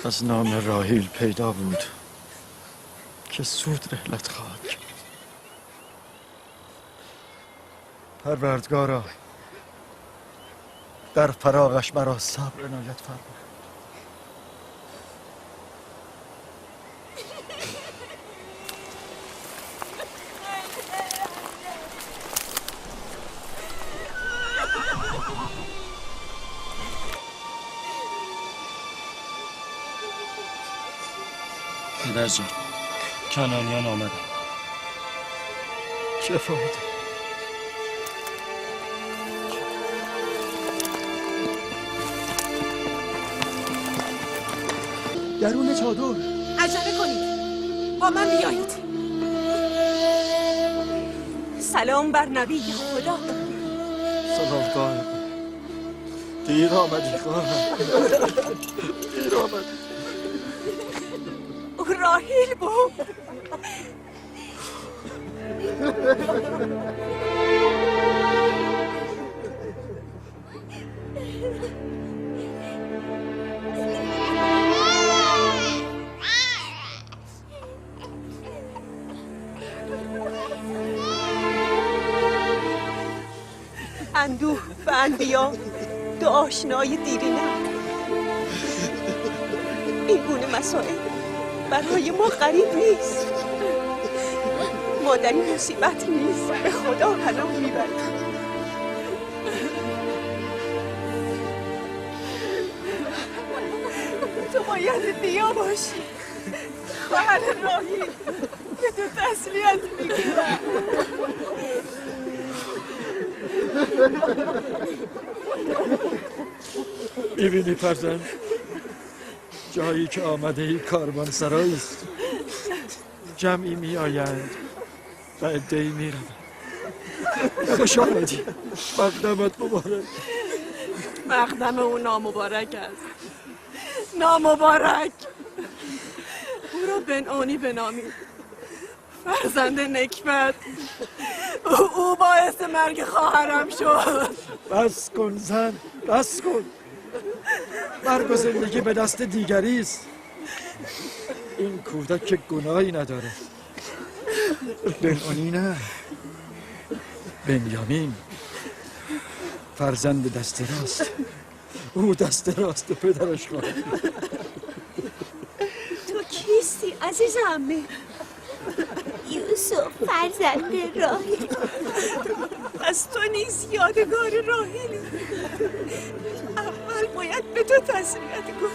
از نام راحیل پیدا بود که سود رحلت خواهد کرد. پروردگارا در فراغش مرا صبر عنایت فرما. پدر جان، کنانیان آمدن. چه فایده؟ درون چادر. عجله کنید، با من بیایید. سلام بر نبی خدا. سلام قائب. دیر آمدی خواهم. دیر آمدی. او راحیل بود. اندوه و انبیا دو آشنای دیرینه. این گونه مسائل برای ما غریب نیست. ما در این مصیبت نیز به خدا پناه میبریم. تو باید دیا باشی خواهر راحیل که تو تسلیت میگیرم. میبینی فرزند، جایی که آمده ای کاروان سرایی است. جمعی می آیند و عده‌ای می روند. خوش آمدی. مقدمت مبارک. مقدم او نامبارک است. نامبارک. او را بنعانی بنامید. فرزند نکبت. او باعث مرگ خواهرم شد. بس کن زن، بس کن. مرگ و زندگی به دست دیگری است. این کودک که گناهی نداره. بنعانی نه، بنیامین فرزند دست راست. او دست راست پدرش خواهد. تو کیستی عزیز عمه؟ یوسف فرزند راحیل. پس تو نیز یادگار راحیلی. اول باید به تو تسلیت کنم.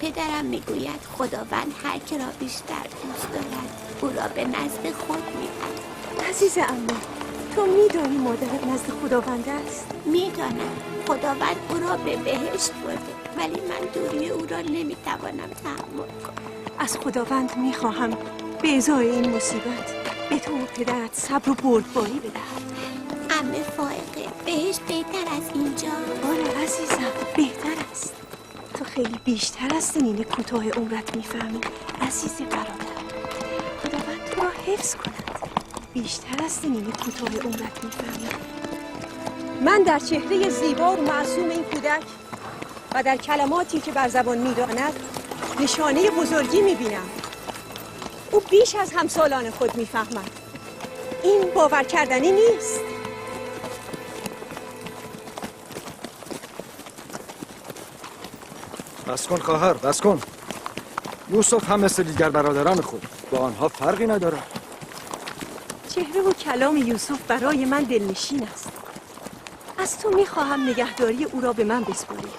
پدرم میگوید خداوند هر که را بیشتر دوست دارد او را به نزد خود میبرد. عزیز عمه، تو میدانی مادرت نزد خداوند است؟ میدانم. خداوند او را به بهشت برده، ولی من دوری او را نمیتوانم تحمل کنم. از خداوند میخواهم به ازای این مصیبت به تو و پدرت صبر و بردباری بدهد. عمه فائقه، بهشت بهتر از اینجا؟ آره عزیزم، بهتر است. تو خیلی بیشتر از سنین کوتاه عمرت میفهمی عزیز برادر. خداوند تو را حفظ کند. بیشتر از سنین کوتاه عمرت میفهمی. من در چهره زیبا و معصوم این کودک و در کلماتی که بر زبان می‌راند نشانه بزرگی می‌بینم. او بیش از همسالان خود می‌فهمد. این باور کردنی نیست. بس کن خواهر، بس کن. یوسف هم مثل دیگر برادران خود با آنها فرقی ندارد. چهره و کلام یوسف برای من دلنشین است. از تو میخواهم نگهداری او را به من بسپاری.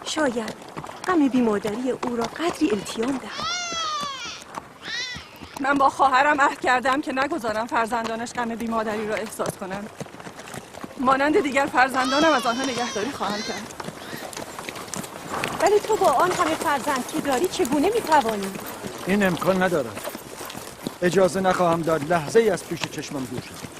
شاید غم بیمادری او را قدری التیام دهم. من با خواهرم عهد کردم که نگذارم فرزندانش غم بیمادری را احساس کنند. مانند دیگر فرزندانم از آنها نگهداری خواهم کرد. ولی تو با آن همه فرزند که داری چگونه میتوانی؟ این امکان ندارد. اجازه نخواهم داد لحظه ای از پیش چشمم دور شد.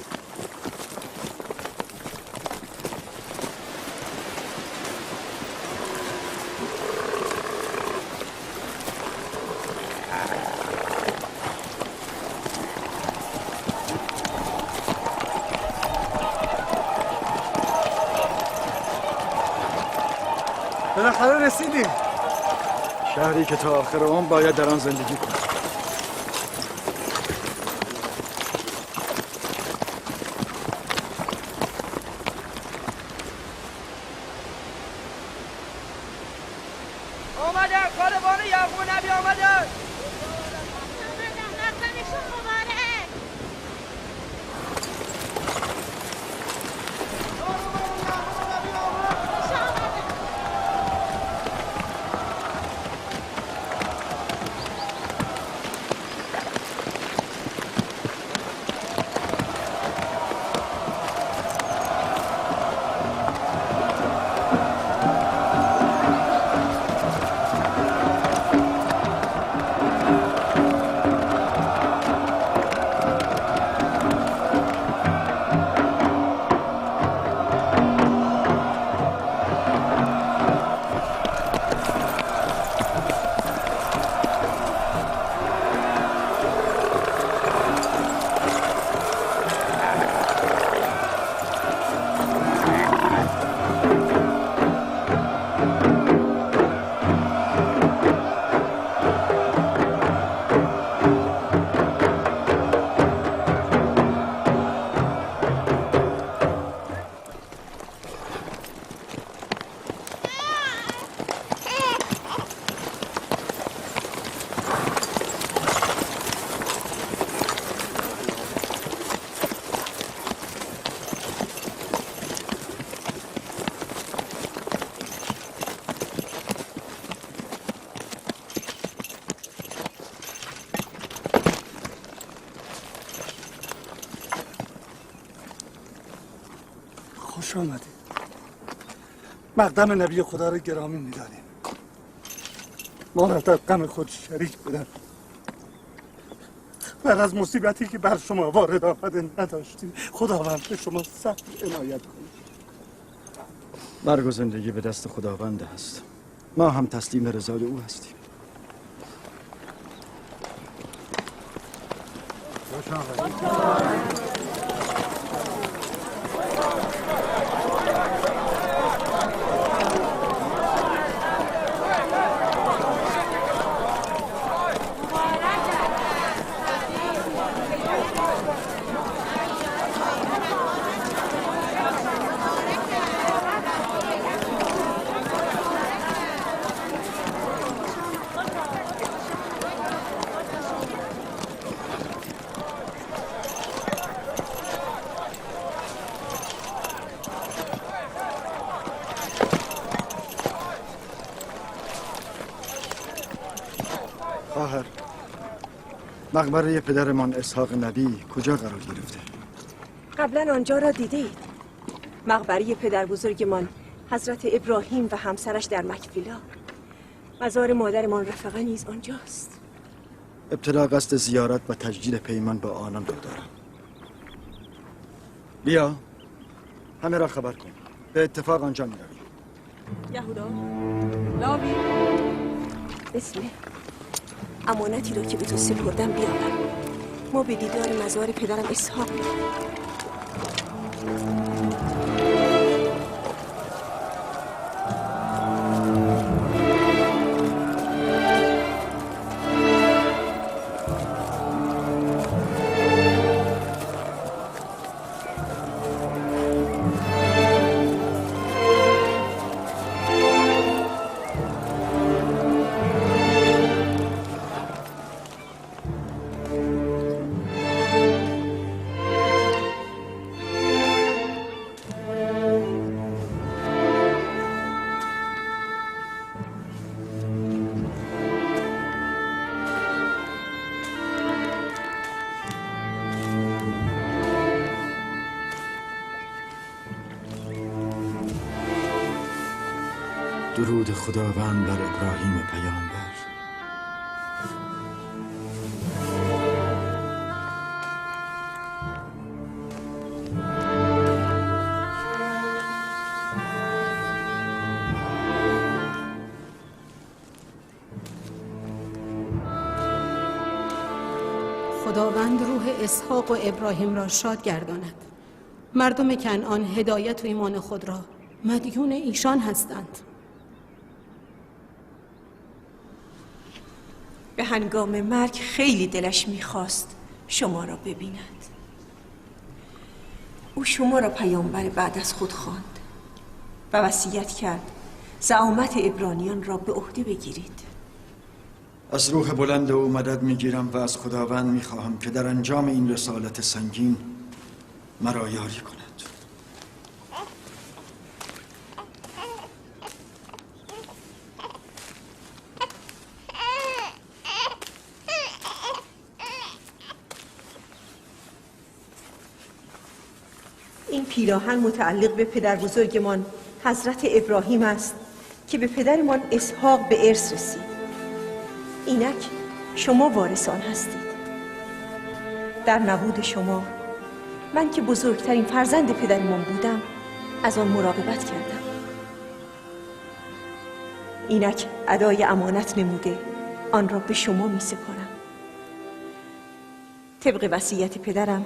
بالاخره رسیدیم. شهری که تا آخر عمر باید در آن زندگی کنم. آمدن کاروان یعقوب نبی آمدن. رفتنشون مبارک. خوش آمدید. مقدم نبی خدا را گرامی می‌داریم. ما را در غم خود شریک بدن. بعد از مصیبتی که بر شما وارد آمده نداشتیم، خداوند به شما صبر عنایت کنید. مرگ و زندگی به دست خداوند است. ما هم تسلیم رضای او هستیم. خواهر، مقبره پدرمان اسحاق نبی کجا قرار گرفته؟ قبلا آنجا را دیدید. مقبره پدر بزرگمان حضرت ابراهیم و همسرش در مکفیلا. مزار مادرمان رفقه نیز آنجاست. ابتدا قصد زیارت و تجدید پیمان با آنان را دارم. بیا، همه را خبر کن. به اتفاق آنجا می‌رویم. یهودا، لاوی، اسمه امانتی را که به تو سپردم بیاور. ما به دیدار مزار پدرم اسحاق می‌رویم. درود خداوند بر ابراهیم پیامبر. خداوند روح اسحاق و ابراهیم را شاد گرداند. مردم کنعان هدایت و ایمان خود را مدیون ایشان هستند. به هنگام مرگ خیلی دلش میخواست شما را ببیند. او شما را پیامبر بعد از خود خواند و وصیت کرد زعامت عبرانیان را به عهده بگیرید. از روح بلند او مدد میگیرم و از خداوند میخواهم که در انجام این رسالت سنگین مرا یاری کند. این پیراهن متعلق به پدر بزرگمان حضرت ابراهیم است که به پدرمان اسحاق به ارث رسید. اینک شما وارثان هستید. در نبود شما من که بزرگترین فرزند پدرمان بودم از آن مراقبت کردم. اینک ادای امانت نموده آن را به شما می سپارم. طبق وصیت پدرم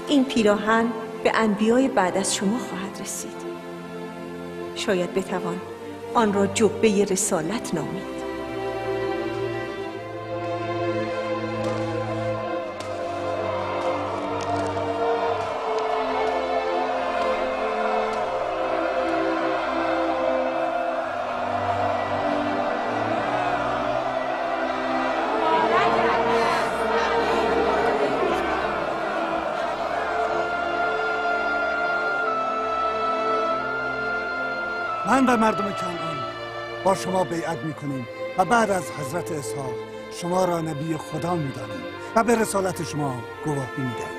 این پیراهن به انبیای بعد از شما خواهد رسید. شاید بتوان آن را جبه رسالت نامید. من و مردم کنعان با شما بیعت میکنیم و بعد از حضرت اسحاق شما را نبی خدا میدانیم و به رسالت شما گواهی میدهیم.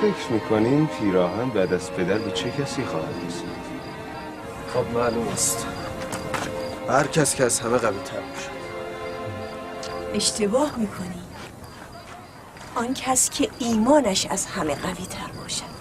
فکر میکنین پیراهن بعد از پدر به چه کسی خواهد رسید؟ خب معلوم است. هر کس که از همه قوی تر باشه. اشتباه میکنی. آن کس که ایمانش از همه قوی تر باشد.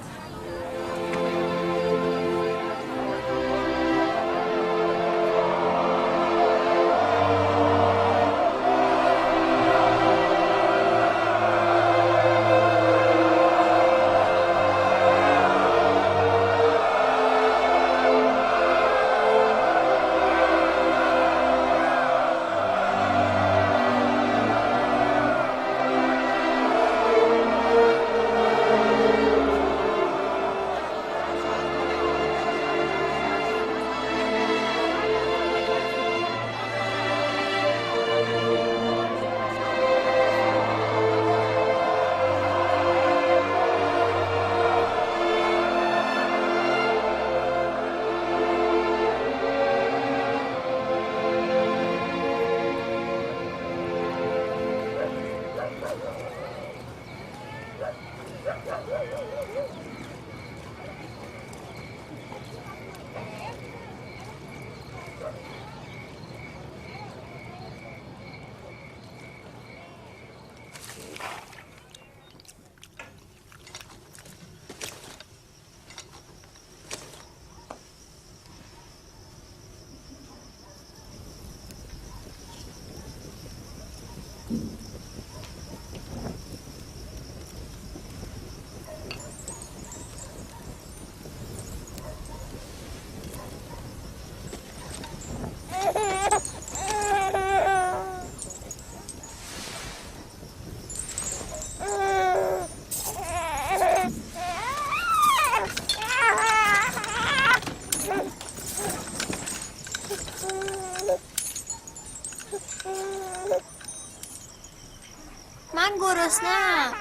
من گرسنه‌ام.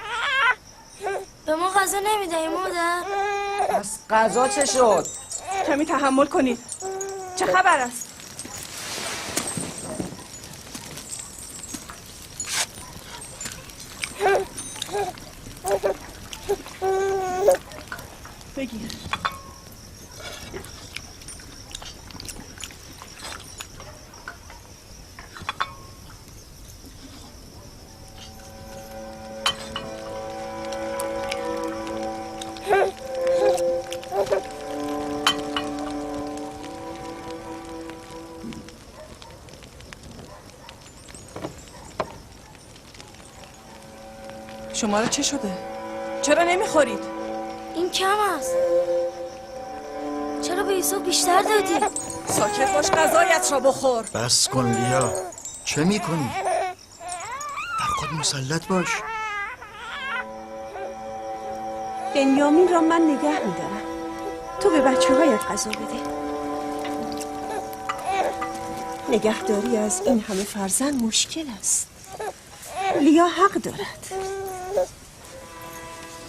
به ما غذا نمیدهی مادر؟ پس غذا چه شد؟ کمی تحمل کنید. چه خبر است؟ بگیر. شما را چه شده؟ چرا نمیخورید؟ این کم است. چرا به یوسف بیشتر دادی؟ ساکت باش، غذایت را بخور. بس کن لیا، چه میکنی؟ بر خود مسلط باش. بنیامین را من نگه میدارم. تو به بچه هایت غذا بده. نگهداری از این همه فرزند مشکل است. لیا حق دارد.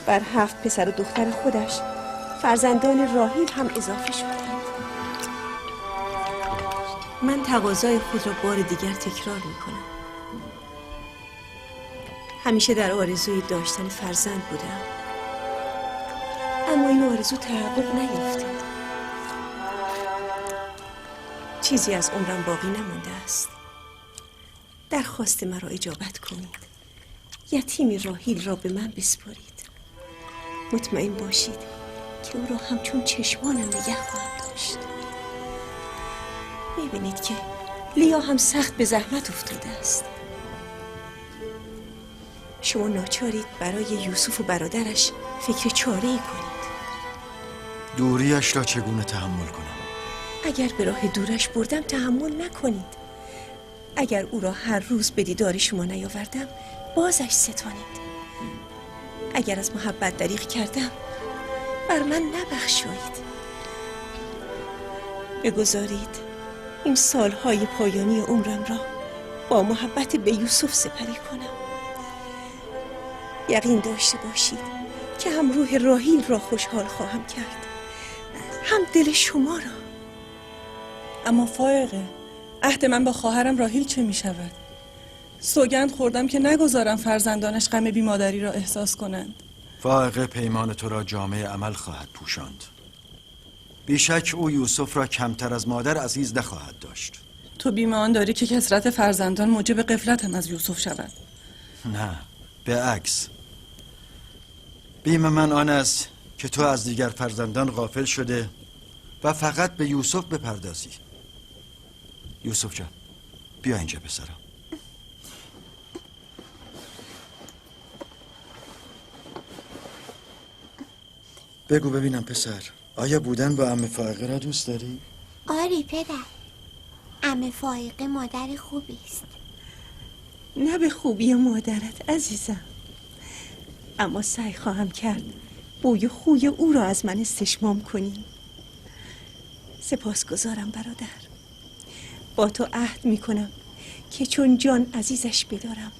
بر 7 پسر و دختر خودش فرزندان راحیل هم اضافه شدند. من تقاضای خود را بار دیگر تکرار میکنم. همیشه در آرزوی داشتن فرزند بودم، اما این آرزو تحقق نیافتید. چیزی از عمرم باقی نمانده است. درخواست مرا اجابت کنید. یتیم راحیل را به من بسپارید. مطمئن باشید که او را همچون چشمانم نگه خواهم داشت. میبینید که لیا هم سخت به زحمت افتاده است. شما ناچارید برای یوسف و برادرش فکر چاره‌ای کنید. دوریش را چگونه تحمل کنم؟ اگر به راه دورش بردم تحمل نکنید. اگر او را هر روز به دیدار شما نیاوردم بازش ستانید. اگر از محبت دریغ کردم بر من نبخشایید. بگذارید این سالهای پایانی عمرم را با محبت به یوسف سپری کنم. یقین داشته باشید که هم روح راحیل را خوشحال خواهم کرد، هم دل شما را. اما فائقه، عهد من با خواهرم راحیل چه می شود؟ سوگند خوردم که نگذارم فرزندانش غم بیمادری را احساس کنند. فائقه پیمان تو را جامعه عمل خواهد پوشاند. بیشک او یوسف را کمتر از مادر عزیز نخواهد داشت. تو بیم آن داری که کثرت فرزندان موجب غفلت هم از یوسف شود؟ نه، به عکس. بیم من آن است که تو از دیگر فرزندان غافل شده و فقط به یوسف بپردازی. یوسف جان، بیا اینجا پسرم. بگو ببینم پسر، آیا بودن با عمه فائقه را دوست داری؟ آری پدر، عمه فائقه مادر خوبی است. نه به خوبی مادرت عزیزم، اما سعی خواهم کرد بوی خوی او را از من استشمام کنی. سپاسگزارم برادر. با تو عهد می کنم که چون جان عزیزش بدارم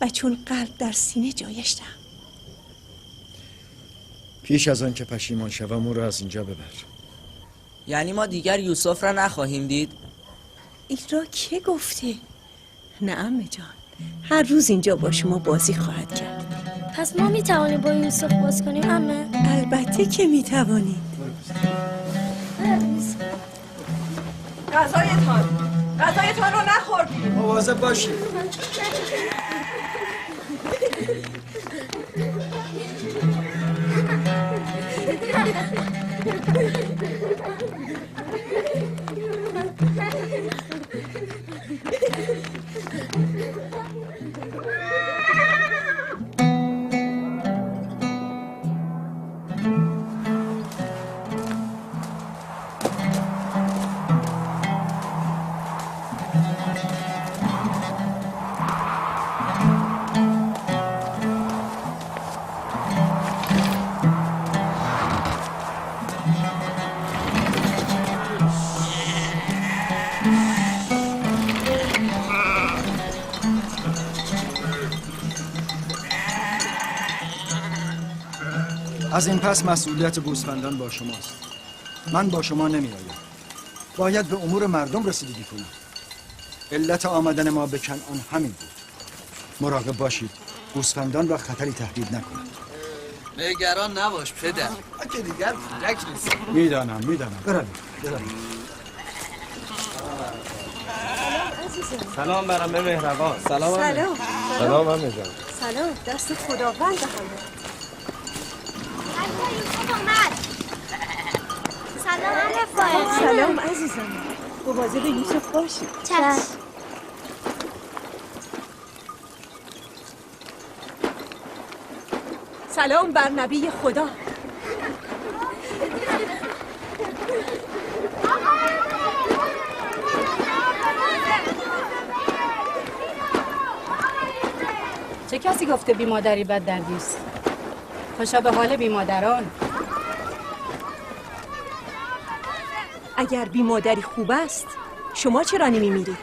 و چون قلب در سینه جایش دهم. پیش از آن که پشیمان شوم او را از اینجا ببر. یعنی ما دیگر یوسف را نخواهیم دید؟ این را که گفته؟ نه عمه جان، هر روز اینجا با شما بازی خواهد کرد. پس ما میتوانیم با یوسف باز کنیم عمه؟ البته که میتوانید. غذایتان رو نخوردید. مواظب باشید. از این پس مسئولیت گوسفندان با شماست. من با شما نمیآیم. باید به امور مردم رسیدگی کنم. علت آمدن ما به کنعان همین بود. مراقب باشید گوسفندان را خطری تهدید نکنند. نگران نباش پدر، که دیگر کودک نیست. میدانم بروید. سلام برم به مهربان. سلام. سلام همه جان. سلام، دست خداوند همه. سلام عزیزم. مواظب یوسف باشید. چشم. سلام بر نبی خدا. چه کسی گفته بی مادری بد دردیست؟ خوشا به حال بی مادران. اگر بی مادری خوب است شما چرا نمیمیرید؟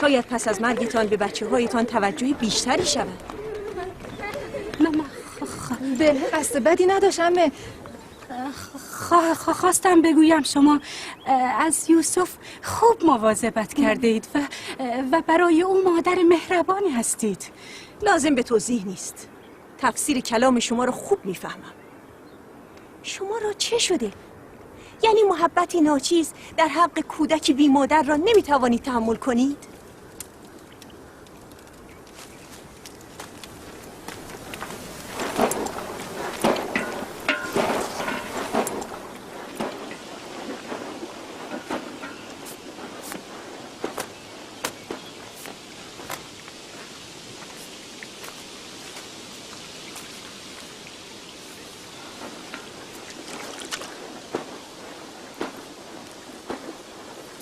شاید پس از مرگتان به بچه هایتان توجه بیشتری شود. به قصد بدی نداشتم. خواستم بگویم شما از یوسف خوب مواظبت کرده اید و برای او مادر مهربانی هستید. لازم به توضیح نیست. تفسیر کلام شما را خوب میفهمم. شما را چه شده؟ یعنی محبتی ناچیز در حق کودکی بی مادر را نمیتوانید تحمل کنید؟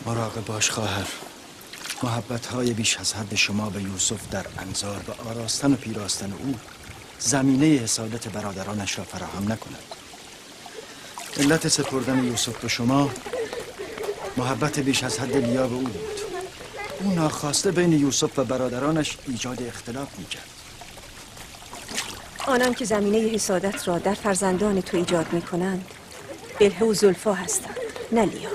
مراقب باش خواهر. محبت‌های بیش از حد شما به یوسف در انظار و آراستن و پیراستن او زمینه حسادت برادرانش را فراهم نکند. علت سپردن یوسف به شما محبت بیش از حد لیا به او بود. او ناخواسته بین یوسف و برادرانش ایجاد اختلاف می‌کرد. آنان که زمینه حسادت را در فرزندان تو ایجاد می‌کنند بلهه و زلفا هستند، نه لیا.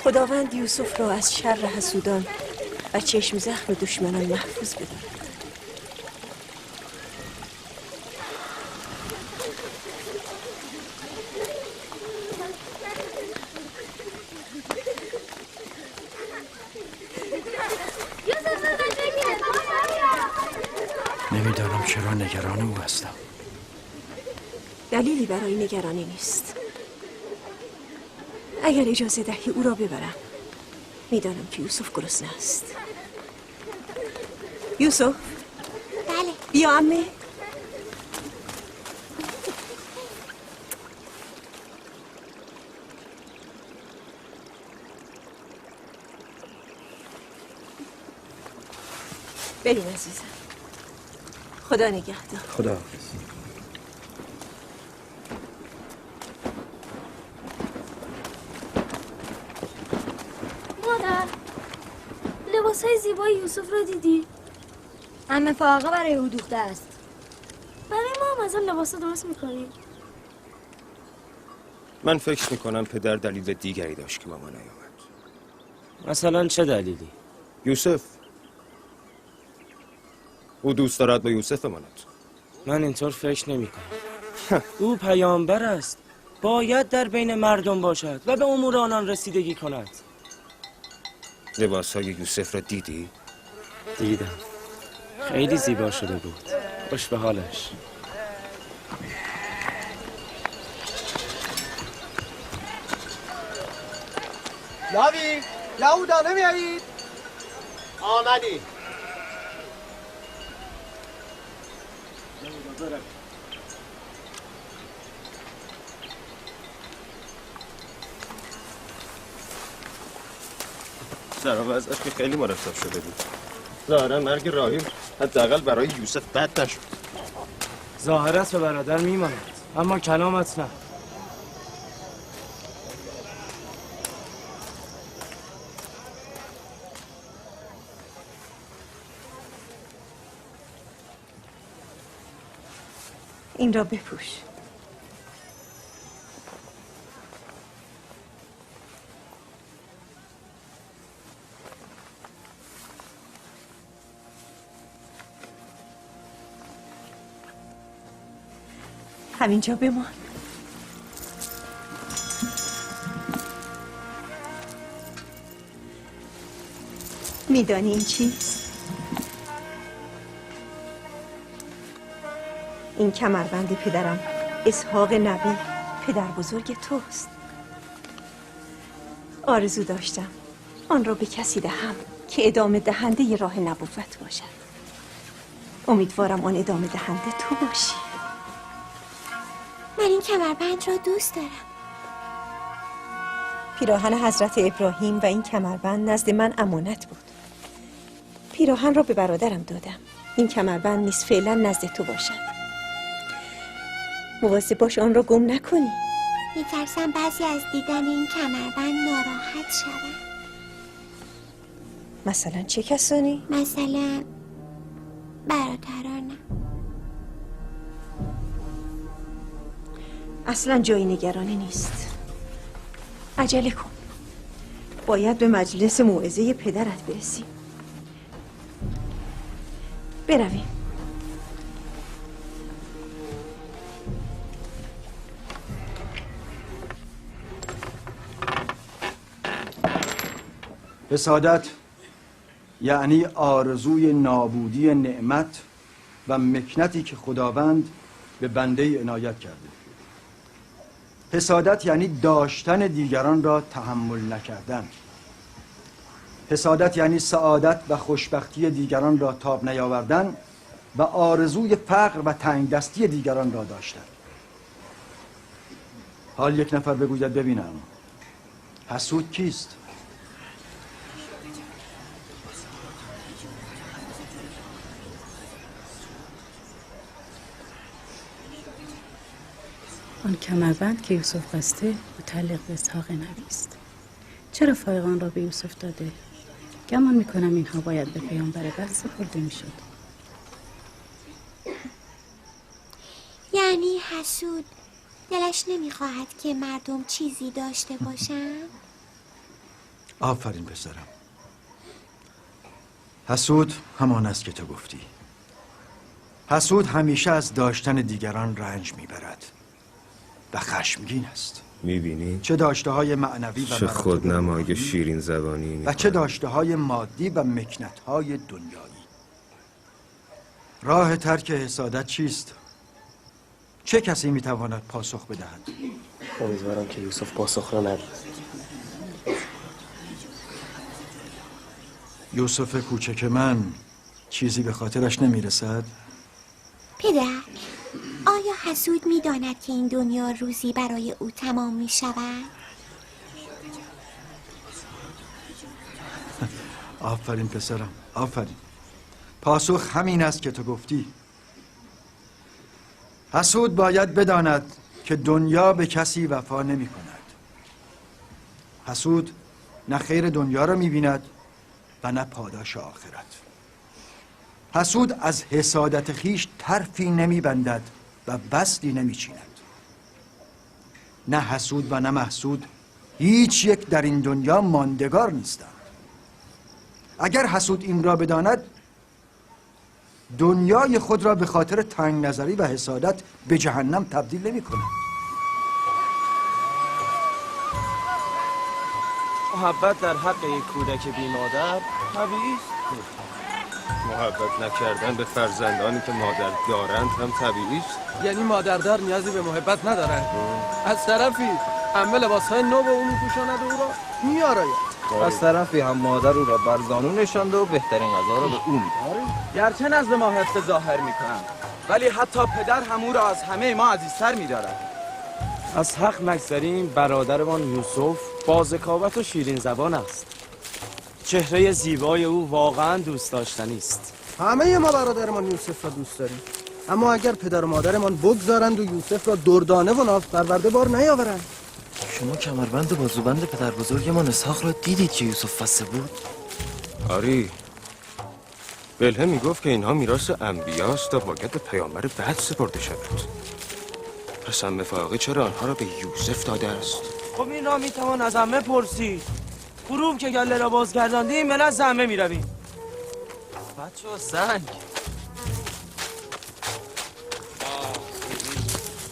خداوند یوسف را از شر حسودان و چشم زخم دشمنان محفوظ بدارد. نمیدانم چرا نگران او هستم. دلیلی برای نگرانی نیست. اگر اجازه دهی او را ببرم. میدانم که یوسف گرسنه است. یوسف؟ بله. بیا عمه. بریم عزیزم. خدا نگهدار. خدا. لباسای زیبای یوسف رو دیدی؟ عمه فاقه برای او دوخته است. برای ما هم از اون لباسا درست میکنیم. من فکر میکنم پدر دلیل دیگری داشت که ماما نیامد. مثلا چه دلیلی؟ یوسف. او دوست دارد با یوسف بماند. من اینطور فکر نمی کنم. او پیامبر است. باید در بین مردم باشد و به امور آنان رسیدگی کند. لباسهای یوسف را دیدی؟ دیدم. خیلی زیبا شده بود. خوش به حالش. لاوی، یهودا نمیایید؟ آمدی. ظاهرا وضعش که خیلی مرتب شده بود. ظاهرا مرگ راهیم حداقل برای یوسف بد نشد. ظاهر است به برادر میماند، اما کلامت نه. این را بپوش. همینجا بمان. میدانی این چیست؟ این کمربند پدرم اسحاق نبی پدر بزرگ توست. آرزو داشتم آن را به کسی دهم که ادامه دهنده ی راه نبوت باشد. امیدوارم آن ادامه دهنده تو باشی. من این کمربند را دوست دارم. پیراهن حضرت ابراهیم و این کمربند نزد من امانت بود. پیراهن را به برادرم دادم. این کمربند نیز فعلا نزد تو باشد. مواظب باش آن را گم نکنی. میترسم بعضی از دیدن این کمربند ناراحت شوم. مثلا چه کسانی؟ مثلا برادرانم. اصلا جای نگرانی نیست. عجله کن. باید به مجلس موعظه پدرت برسیم. برویم. حسادت یعنی آرزوی نابودی نعمت و مکنتی که خداوند به بنده عنایت کرده. حسادت یعنی داشتن دیگران را تحمل نکردن. حسادت یعنی سعادت و خوشبختی دیگران را تاب نیاوردن و آرزوی فقر و تنگ دستی دیگران را داشتن. حال یک نفر بگوید ببینم حسود کیست؟ آن کمربند که یوسف بسته متعلق به اسحاق نبی است. چرا فایق آن را به یوسف داده؟ گمان میکنم اینها باید به پیامبر بعد سپرده میشد. یعنی حسود دلش نمیخواهد که مردم چیزی داشته باشند؟ آفرین پسرم. حسود همان است که تو گفتی. حسود همیشه از داشتن دیگران رنج میبرد و خشمگین است. میبینی؟ چه داشته های معنوی و چه خودنمای شیرین زبانی و چه داشته های مادی و مکنت های دنیایی. راه ترک حسادت چیست؟ چه کسی میتواند پاسخ بدهد؟ امیدوارم که یوسف پاسخ را ندهد. یوسف کوچک من چیزی به خاطرش نمیرسد؟ پدر، آیا حسود میداند که این دنیا روزی برای او تمام می شود؟ آفرین پسرم، آفرین. پاسخ همین است که تو گفتی. حسود باید بداند که دنیا به کسی وفا نمی کند. حسود نه خیر دنیا را می بیند و نه پاداش آخرت. حسود از حسادت خیش طرفی نمی بندد و بستی نمی چیند. نه حسود و نه محسود هیچ یک در این دنیا ماندگار نیستند. اگر حسود این را بداند دنیای خود را به خاطر تنگ نظری و حسادت به جهنم تبدیل نمی کند. محبت در حق یک کودک بی مادر طبیعی است. محبت نکردن به فرزندانی که مادر دارند هم طبیعی است. یعنی مادردار نیازی به محبت ندارن. از طرفی همه لباسهای نو به او میپوشاند و او را میآراید. از طرفی هم مادر او را بر زانو نشانده و بهترین غذا را به او می‌دهد. گرچه نزد ما حفظ ظاهر میکنند ولی حتی پدر هم او را از همه ما عزیزتر می‌دارد. از حق نگذریم برادرمان یوسف با ذکاوت و شیرین زبان است. چهره زیبای او واقعا دوست داشتنی است. همه ما برادرمان یوسف را دوست داریم، اما اگر پدر و مادرمان بگذارند و یوسف را دردانه و ناف پرورده بار نیاورند. شما کمربند و بازوبند پدر بزرگمان اسحاق را دیدید که یوسف بسته بود؟ آری، بلهم میگفت که اینها میراث انبیاست و باید به پیامبر بعد سپرده شود. پس عمه فائقه چرا آنها را به یوسف داده است؟ خب این را میتوان از عمه پرسید. غروب که گله را بازگرداندیم من از عمه میرویم. بچه ها سنگ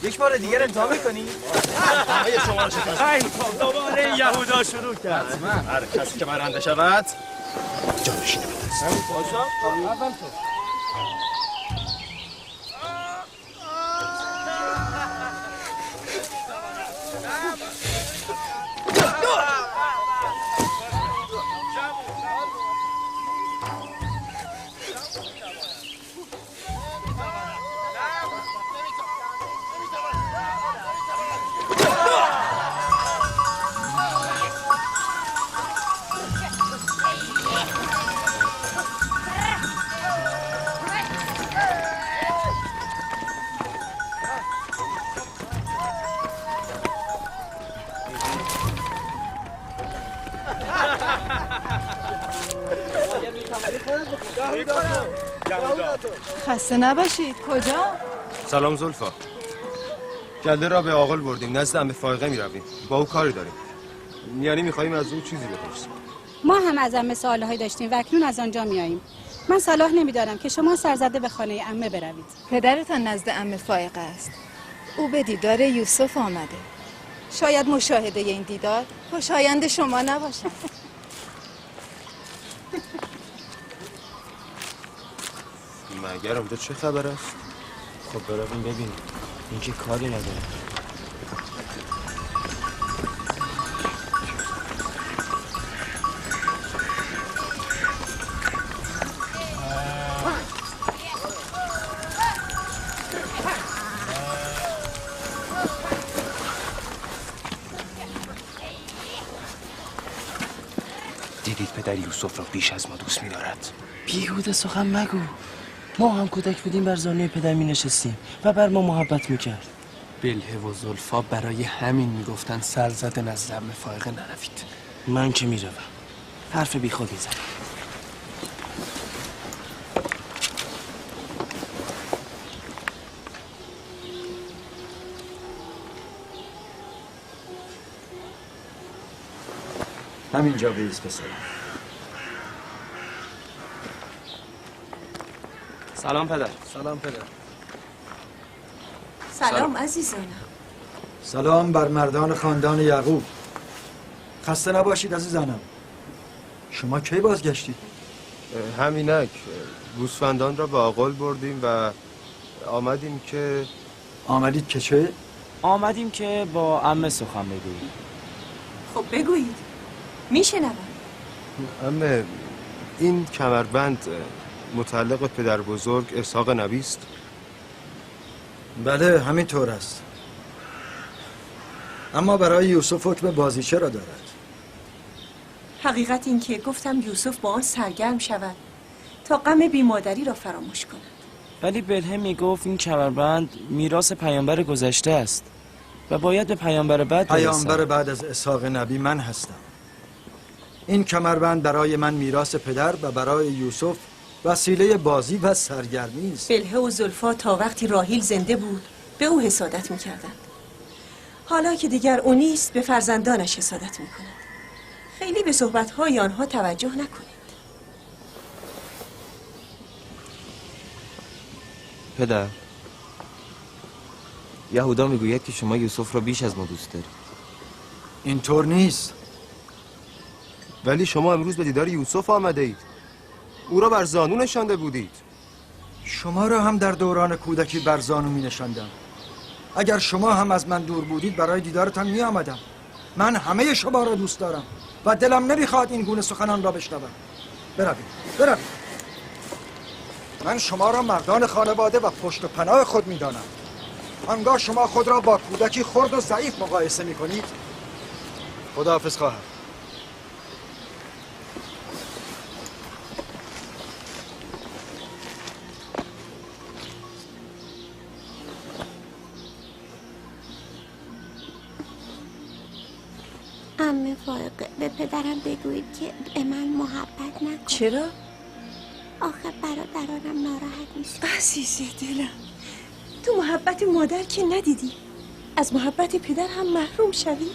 یک بار دیگر امتحان میکنی؟ همه شما رو شکست. خب دوباره یهودا شروع کرد. هر کسی که برنده شود جانشینه به دست. اول تو. خسته نباشید. کجا؟ سلام زلفا. گله را به آقل بردیم، نزد عمه فائقه میرویم. با او کاری داریم. یعنی میخواییم از او چیزی بپرسیم. ما هم از عمه سوالهایی داشتیم و اکنون از آنجا میاییم. من صلاح نمیدارم که شما سرزده به خانه عمه بروید. پدرتان نزد عمه فائقه است. او به دیدار یوسف آمده. شاید مشاهده این دیدار خوشایند شما نباشد. مگر اونجا چه خبر است؟ خب برویم ببینیم. این که کاری نداره. دیدید پدر یوسف را بیش از ما دوست می‌دارد. بیهوده سخن مگو. ما هم کودک بودیم بر زانوی پدر می نشستیم و بر ما محبت میکرد. بلهه و زلفا برای همین میگفتن سرزده نزد عمه فائقه نروید. من که میروم. حرف بی خودی زدم. همینجا بیز پسر. سلام پدر. سلام پدر. سلام عزیزانم. سلام بر مردان خاندان یعقوب. خسته نباشید عزیزانم. شما کی بازگشتید؟ همینک گوسفندان را به آقل بردیم و آمدیم که آمدید که چه؟ آمدیم که با عمه سخن بگوییم. خب بگویید. میشنوم. عمه این کمربند متعلق به پدر بزرگ اسحاق نبی است؟ بله همینطور است. اما برای یوسف حکم بازیچه را دارد. حقیقت این که گفتم یوسف با آن سرگرم شود تا غم بیمادری را فراموش کند. ولی بلهم میگفت این کمربند میراث پیامبر گذشته است و باید به پیامبر بعد برسد. پیامبر بعد از اسحاق نبی من هستم. این کمربند برای من میراث پدر و برای یوسف وسیله بازی و سرگرمی است. بلهه و زلفا تا وقتی راحیل زنده بود به او حسادت میکردند. حالا که دیگر او نیست به فرزندانش حسادت میکند. خیلی به صحبتهای آنها توجه نکنید. پدر، یهودا میگوید که شما یوسف را بیش از ما دوست دارید. اینطور نیست. ولی شما امروز به دیدار یوسف آمده اید. او را بر زانو نشانده بودید. شما را هم در دوران کودکی بر زانو می نشاندم. اگر شما هم از من دور بودید برای دیدارتان می آمدم. من همه شما را دوست دارم و دلم نمیخواد این گونه سخنان را بشنوم. بروید. من شما را مردان خانواده و پشت و پناه خود می دانم. آنگاه شما خود را با کودکی خرد و ضعیف مقایسه می کنید. خداحافظ خواهر. عمه فائقه به پدرم بگویید که به من محبت نکن. چرا؟ آخه برادرانم ناراحت میشه. عزیز دلم، تو محبت مادر که ندیدی، از محبت پدر هم محروم شوی؟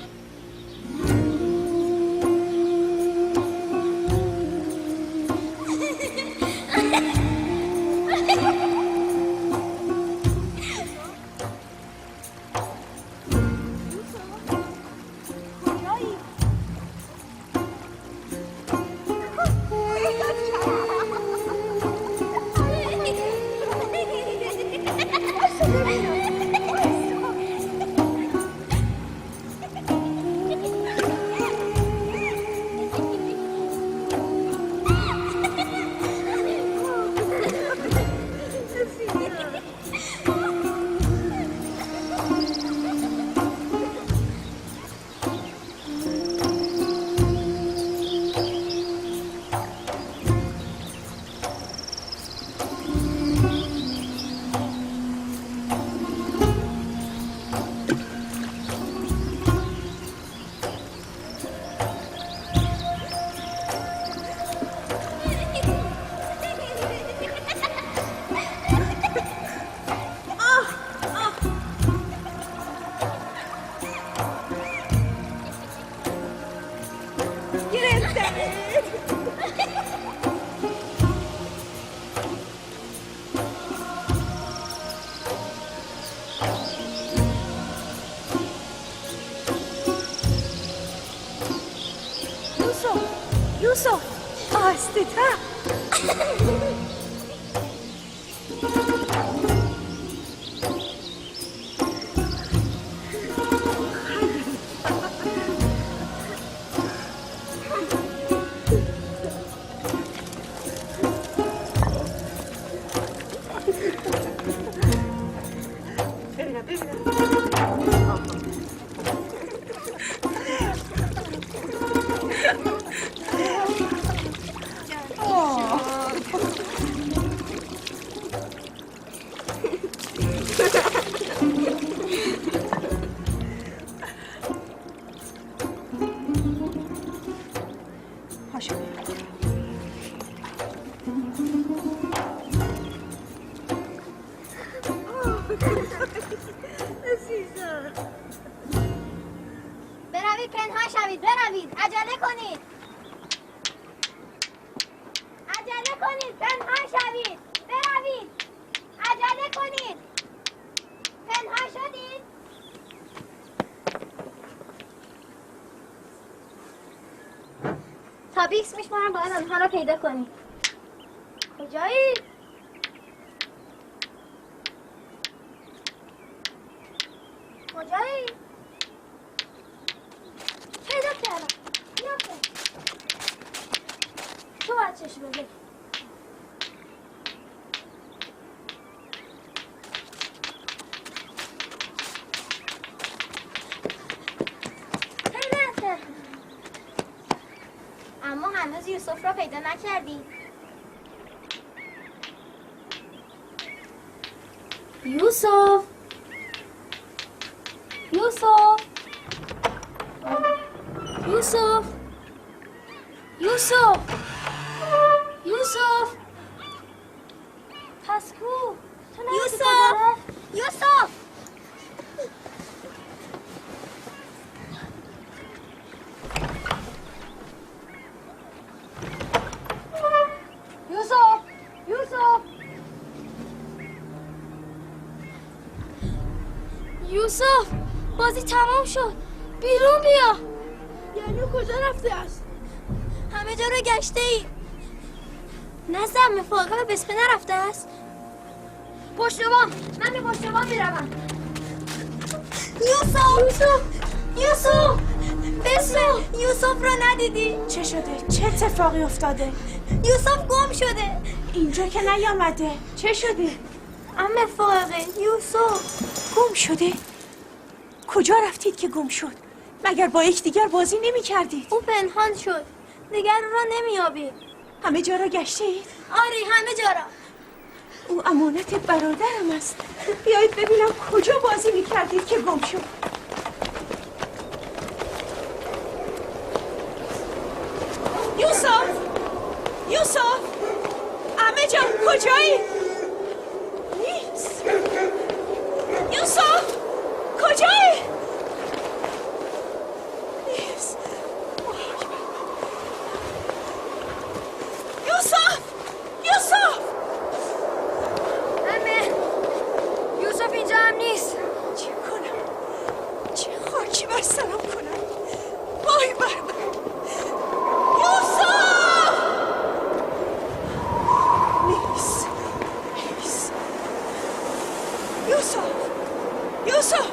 یوسف آسته تا بروید پنهان شوید، بروید، عجله کنید، عجله کنید، پنهان شوید، بروید، عجله کنید، پنهان شدید. تا 20 میشمارم باید آنها را پیدا کنید. کجایی؟ کجایی؟ پیدا کردم. بیا تو باید چشم بده. پیدا کردم. اما هنوز یوسف را پیدا نکردیم. یوسف یوسف یوسف یوسف یوسف پس کو یوسف یوسف یوسف یوسف یوسف بازی تمام شد، بیرون بیا. یعنی کجا رفته است؟ همه جا رو گشته ای. نزد عمه فائقه به بسمه نرفته است؟ پشت بام، من به پشت بام میروم. یوسف یوسف بسمه، یوسف رو ندیدی؟ چه شده؟ چه اتفاقی افتاده؟ یوسف گم شده. اینجا که نیامده. چه شده؟ عمه فائقه، یوسف گم شده؟ کجا رفتید که گم شد؟ مگر با یکدیگر بازی نمی کردید؟ او پنهان شد، دیگر او را نمیابید. همه جا را گشته اید؟ آری همه جا را. او امانت برادرم است. بیایید ببینم کجا بازی می کردید که گم شد. یوسف یوسف عمه جان کجایی؟ نیست. یوسف کجایی؟ نیست. یوسف! یوسف! عمه یوسف اینجا هم نیست. چه کنم؟ چه خاکی بر سرم کنم؟ وای بر من! یوسف! نیست. نیست. یوسف! یوسف!